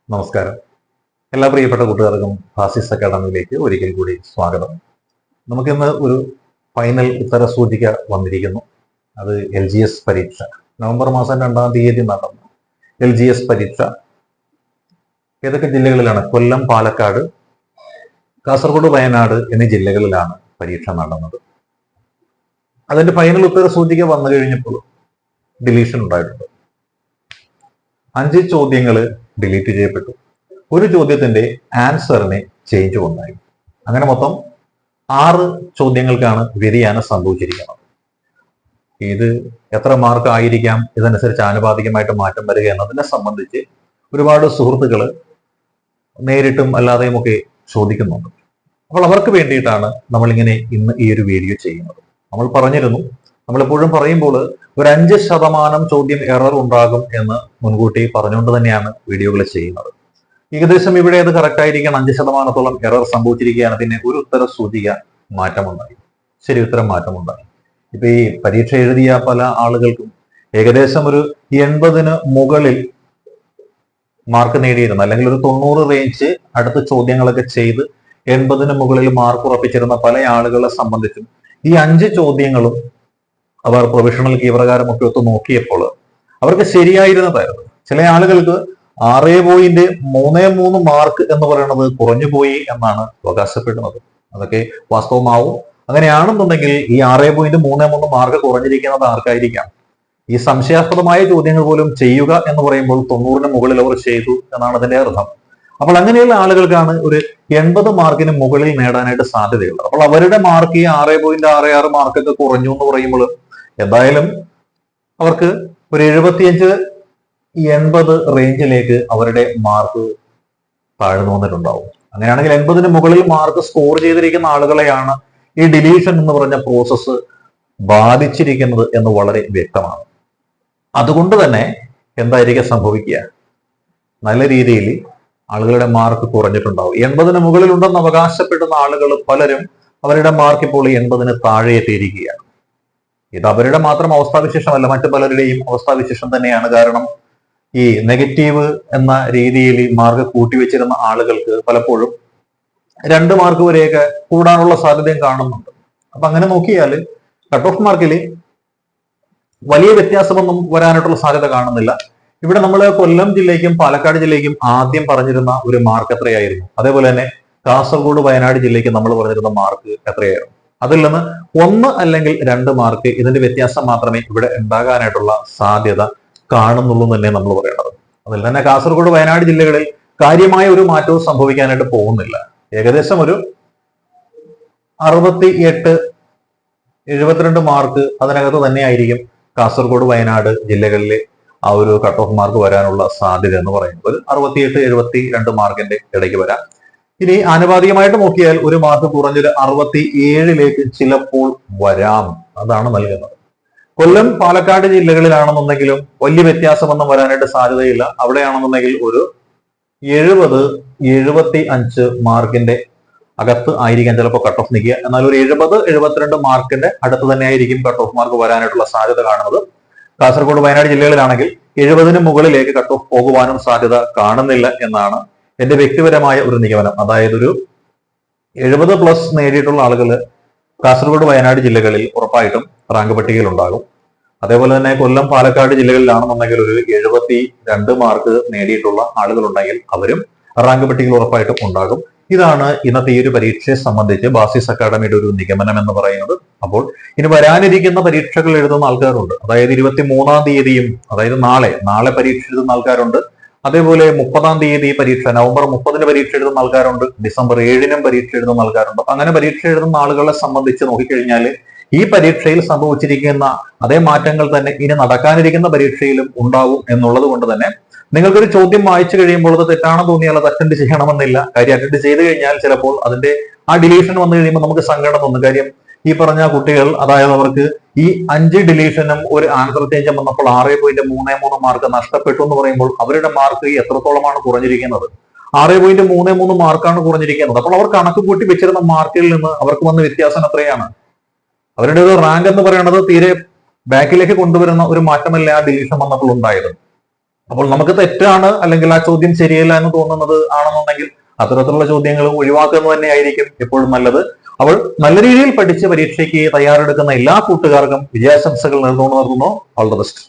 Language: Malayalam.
നമസ്കാരം. എല്ലാ പ്രിയപ്പെട്ട കൂട്ടുകാർക്കും ഫാസിസ് അക്കാഡമിയിലേക്ക് ഒരിക്കൽ കൂടി സ്വാഗതം. നമുക്കിന്ന് ഒരു ഫൈനൽ ഉത്തര സൂചിക വന്നിരിക്കുന്നു. അത് LGS പരീക്ഷ. നവംബർ മാസം 2-ാം തീയതി നടന്ന LGS പരീക്ഷ ഏതൊക്കെ ജില്ലകളിലാണ്? കൊല്ലം, പാലക്കാട്, കാസർഗോഡ്, വയനാട് എന്നീ ജില്ലകളിലാണ് പരീക്ഷ നടന്നത്. അതിന്റെ ഫൈനൽ ഉത്തര സൂചിക വന്നു കഴിഞ്ഞപ്പോൾ ഡിലീഷൻ ഉണ്ടായിട്ടുണ്ട്. 5 ചോദ്യങ്ങൾ ഡിലീറ്റ് ചെയ്യപ്പെട്ടു. ഒരു ചോദ്യത്തിന്റെ ആൻസറിന് ചേഞ്ച് ഉണ്ടായി. അങ്ങനെ മൊത്തം 6 ചോദ്യങ്ങൾക്കാണ് വ്യതിയാനം സംഭവിച്ചിരിക്കുന്നത്. ഇത് എത്ര മാർക്ക് ആയിരിക്കാം, ഇതനുസരിച്ച് ആനുപാതികമായിട്ട് മാറ്റം വരിക എന്നതിനെ സംബന്ധിച്ച് ഒരുപാട് സുഹൃത്തുക്കൾ നേരിട്ടും അല്ലാതെയും ഒക്കെ ചോദിക്കുന്നുണ്ട്. അപ്പോൾ അവർക്ക് വേണ്ടിയിട്ടാണ് നമ്മളിങ്ങനെ ഇന്ന് ഈ ഒരു വീഡിയോ ചെയ്യുന്നത്. നമ്മൾ പറഞ്ഞിരുന്നു, നമ്മളെപ്പോഴും പറയുമ്പോൾ ഒരു 5% ചോദ്യം എറർ ഉണ്ടാകും എന്ന് മുൻകൂട്ടി പറഞ്ഞുകൊണ്ട് തന്നെയാണ് വീഡിയോകൾ ചെയ്യുന്നത്. ഏകദേശം ഇവിടെ അത് കറക്റ്റ് ആയിരിക്കണം. 5%-ഓളം എറർ സംഭവിച്ചിരിക്കുകയാണ്. പിന്നെ ഒരു ഉത്തര സൂചിക മാറ്റമുണ്ടായി, ശരി ഉത്തരം മാറ്റമുണ്ടായി. ഇപ്പൊ ഈ പരീക്ഷ എഴുതിയ പല ആളുകൾക്കും ഏകദേശം ഒരു 80-ന് മുകളിൽ മാർക്ക് നേടിയിരുന്നു, അല്ലെങ്കിൽ ഒരു 90 റേഞ്ച് അടുത്ത ചോദ്യങ്ങളൊക്കെ ചെയ്ത് 80-ന് മുകളിൽ മാർക്ക് ഉറപ്പിച്ചിരുന്ന പല ആളുകളെ സംബന്ധിച്ചും ഈ 5 ചോദ്യങ്ങളും അവർ പ്രൊവിഷണൽ കീ പ്രകാരം ഒക്കെ ഒത്ത് നോക്കിയപ്പോൾ അവർക്ക് ശരിയായിരുന്നതായിരുന്നു. ചില ആളുകൾക്ക് 6.33 മാർക്ക് എന്ന് പറയുന്നത് കുറഞ്ഞു പോയി എന്നാണ് അവകാശപ്പെടുന്നത്. അതൊക്കെ വാസ്തവമാവും. അങ്ങനെയാണെന്നുണ്ടെങ്കിൽ ഈ 6.33 മാർക്ക് കുറഞ്ഞിരിക്കുന്നത് ആർക്കായിരിക്കാം? ഈ സംശയാസ്പദമായ ചോദ്യങ്ങൾ പോലും ചെയ്യുക എന്ന് പറയുമ്പോൾ 90-ന് മുകളിൽ അവർ ചെയ്തു എന്നാണ് അതിന്റെ അർത്ഥം. അപ്പോൾ അങ്ങനെയുള്ള ആളുകൾക്കാണ് ഒരു 80 മാർക്കിന് മുകളിൽ നേടാനായിട്ട് സാധ്യതയുള്ളത്. അപ്പോൾ അവരുടെ മാർക്ക് ഈ 6.66 മാർക്കൊക്കെ കുറഞ്ഞു എന്ന് പറയുമ്പോൾ എന്തായാലും അവർക്ക് ഒരു 75-80 റേഞ്ചിലേക്ക് അവരുടെ മാർക്ക് താഴ്ന്നു വന്നിട്ടുണ്ടാവും. അങ്ങനെയാണെങ്കിൽ 80-ന് മുകളിൽ മാർക്ക് സ്കോർ ചെയ്തിരിക്കുന്ന ആളുകളെയാണ് ഈ ഡിലീഷൻ എന്ന് പറഞ്ഞ പ്രോസസ്സ് ബാധിച്ചിരിക്കുന്നത് എന്ന് വളരെ വ്യക്തമാണ്. അതുകൊണ്ട് തന്നെ എന്തായിരിക്കും സംഭവിക്കുക? നല്ല രീതിയിൽ ആളുകളുടെ മാർക്ക് കുറഞ്ഞിട്ടുണ്ടാവും. 80-ന് മുകളിൽ ഉണ്ടെന്ന് അവകാശപ്പെടുന്ന ആളുകൾ പലരും അവരുടെ മാർക്ക് ഇപ്പോൾ 80-ന് താഴെ എത്തിയിരിക്കുകയാണ്. ഇത് അവരുടെ മാത്രം അവസ്ഥാവിശേഷമല്ല, മറ്റു പലരുടെയും അവസ്ഥാവിശേഷം തന്നെയാണ്. കാരണം ഈ നെഗറ്റീവ് എന്ന രീതിയിൽ മാർക്ക് കൂട്ടിവെച്ചിരുന്ന ആളുകൾക്ക് പലപ്പോഴും 2 മാർക്ക് വരെയൊക്കെ കൂടാനുള്ള സാധ്യതയും കാണുന്നുണ്ട്. അപ്പൊ അങ്ങനെ നോക്കിയാൽ കട്ട് ഓഫ് മാർക്കിൽ വലിയ വ്യത്യാസമൊന്നും വരാനായിട്ടുള്ള സാധ്യത കാണുന്നില്ല. ഇവിടെ നമ്മൾ കൊല്ലം ജില്ലയ്ക്കും പാലക്കാട് ജില്ലയ്ക്കും ആദ്യം പറഞ്ഞിരുന്ന ഒരു മാർക്ക് എത്രയായിരുന്നു? അതേപോലെ തന്നെ കാസർഗോഡ്, വയനാട് ജില്ലയ്ക്ക് നമ്മൾ പറഞ്ഞിരുന്ന മാർക്ക് എത്രയായിരുന്നു? അതിൽ നിന്ന് 1 അല്ലെങ്കിൽ 2 മാർക്ക് ഇതിന്റെ വ്യത്യാസം മാത്രമേ ഇവിടെ ഉണ്ടാകാനായിട്ടുള്ള സാധ്യത കാണുന്നുള്ളൂ തന്നെ നമ്മൾ പറയേണ്ടത്. അതിൽ തന്നെ കാസർഗോഡ്, വയനാട് ജില്ലകളിൽ കാര്യമായ ഒരു മാറ്റവും സംഭവിക്കാനായിട്ട് പോകുന്നില്ല. ഏകദേശം ഒരു 68-72 മാർക്ക് അതിനകത്ത് തന്നെ ആയിരിക്കും കാസർഗോഡ്, വയനാട് ജില്ലകളിലെ ആ ഒരു കട്ട് ഓഫ് മാർക്ക് വരാനുള്ള സാധ്യത എന്ന് പറയുന്നത്. ഒരു 68-72 മാർക്കിന്റെ ഇടയ്ക്ക് വരാം. ഇനി ആനുപാതികമായിട്ട് നോക്കിയാൽ ഒരു മാർക്ക് കുറഞ്ഞൊരു 67-ലേക്ക് ചിലപ്പോൾ വരാം. അതാണ് നൽകുന്നത്. കൊല്ലം, പാലക്കാട് ജില്ലകളിലാണെന്നുണ്ടെങ്കിലും വലിയ വ്യത്യാസമൊന്നും വരാനായിട്ട് സാധ്യതയില്ല. അവിടെയാണെന്നുണ്ടെങ്കിൽ ഒരു 70-75 മാർക്കിന്റെ അകത്ത് ആയിരിക്കാം ചിലപ്പോൾ കട്ട് ഓഫ് നിൽക്കുക. എന്നാൽ ഒരു 70-72 മാർക്കിന്റെ അടുത്ത് തന്നെ ആയിരിക്കും കട്ട് ഓഫ് മാർക്ക് വരാനായിട്ടുള്ള സാധ്യത കാണുന്നത്. കാസർഗോഡ്, വയനാട് ജില്ലകളിലാണെങ്കിൽ 70-ന് മുകളിലേക്ക് കട്ട് ഓഫ് പോകുവാനും സാധ്യത കാണുന്നില്ല എന്നാണ് എന്റെ വ്യക്തിപരമായ ഒരു നിഗമനം. അതായത് ഒരു 70+ നേടിയിട്ടുള്ള ആളുകൾ കാസർഗോഡ്, വയനാട് ജില്ലകളിൽ ഉറപ്പായിട്ടും റാങ്ക് പട്ടികയിൽ ഉണ്ടാകും. അതേപോലെ തന്നെ കൊല്ലം, പാലക്കാട് ജില്ലകളിലാണെന്നുണ്ടെങ്കിൽ ഒരു 72 മാർക്ക് നേടിയിട്ടുള്ള ആളുകൾ ഉണ്ടെങ്കിൽ അവരും റാങ്ക് പട്ടികയിൽ ഉറപ്പായിട്ടും ഉണ്ടാകും. ഇതാണ് ഇന്നത്തെ ഈ ഒരു പരീക്ഷയെ സംബന്ധിച്ച് ബാസിസ് അക്കാഡമിയുടെ ഒരു നിഗമനം എന്ന് പറയുന്നത്. അപ്പോൾ ഇനി വരാനിരിക്കുന്ന പരീക്ഷകൾ എഴുതുന്ന ആൾക്കാരുണ്ട്. അതായത് 23-ാം തീയതിയും, അതായത് നാളെ പരീക്ഷ എഴുതുന്ന ആൾക്കാരുണ്ട്. അതേപോലെ 30-ാം തീയതി പരീക്ഷ, നവംബർ 30-ന് പരീക്ഷ എഴുതുന്ന ആൾക്കാരുണ്ട്. ഡിസംബർ 7-നും പരീക്ഷ എഴുതുന്ന ആൾക്കാരുണ്ട്. അങ്ങനെ പരീക്ഷ എഴുതുന്ന ആളുകളെ സംബന്ധിച്ച് നോക്കിക്കഴിഞ്ഞാൽ ഈ പരീക്ഷയിൽ സംഭവിച്ചിരിക്കുന്ന അതേ മാറ്റങ്ങൾ തന്നെ ഇനി നടക്കാനിരിക്കുന്ന പരീക്ഷയിലും ഉണ്ടാവും എന്നുള്ളത് കൊണ്ട് തന്നെ നിങ്ങൾക്കൊരു ചോദ്യം വായിച്ചു കഴിയുമ്പോൾ അത് തെറ്റാണെന്ന് തോന്നിയാൽ അത് അറ്റൻഡ് ചെയ്യണമെന്നില്ല. കാര്യം അറ്റൻഡ് ചെയ്ത് കഴിഞ്ഞാൽ ചിലപ്പോൾ അതിന്റെ ആ ഡിലീഷൻ വന്നു കഴിയുമ്പോൾ നമുക്ക് സങ്കടം തോന്നും. കാര്യം ഈ പറഞ്ഞ കുട്ടികൾ, അതായത് അവർക്ക് ഈ 5 ഡിലീഷനും ഒരു ആൻസർ ചേഞ്ചും വന്നപ്പോൾ 6.33 മാർക്ക് നഷ്ടപ്പെട്ടു എന്ന് പറയുമ്പോൾ അവരുടെ മാർക്ക് എത്രത്തോളമാണ് കുറഞ്ഞിരിക്കുന്നത്? 6.33 മാർക്കാണ് കുറഞ്ഞിരിക്കുന്നത്. അപ്പോൾ അവർ കണക്ക് കൂട്ടി വെച്ചിരുന്ന മാർക്കിൽ നിന്ന് അവർക്ക് വന്ന വ്യത്യാസം എത്രയാണ്? അവരുടെ ഒരു റാങ്ക് എന്ന് പറയുന്നത് തീരെ ബാക്കിലേക്ക് കൊണ്ടുവരുന്ന ഒരു മാറ്റമല്ല ആ ഡിലീഷൻ വന്നപ്പോൾ ഉണ്ടായത്. അപ്പോൾ നമുക്ക് തെറ്റാണ് അല്ലെങ്കിൽ ആ ചോദ്യം ശരിയല്ല എന്ന് തോന്നുന്നത് ആണെന്നുണ്ടെങ്കിൽ അത്തരത്തിലുള്ള ചോദ്യങ്ങൾ ഒഴിവാക്കുന്നത് തന്നെയായിരിക്കും എപ്പോഴും നല്ലത്. അപ്പോൾ നല്ല രീതിയിൽ പഠിച്ച് പരീക്ഷയ്ക്ക് തയ്യാറെടുക്കുന്ന എല്ലാ കൂട്ടുകാർക്കും വിജയാശംസകൾ നേർന്നുകൊണ്ട് നിർത്തുന്നു. All the best.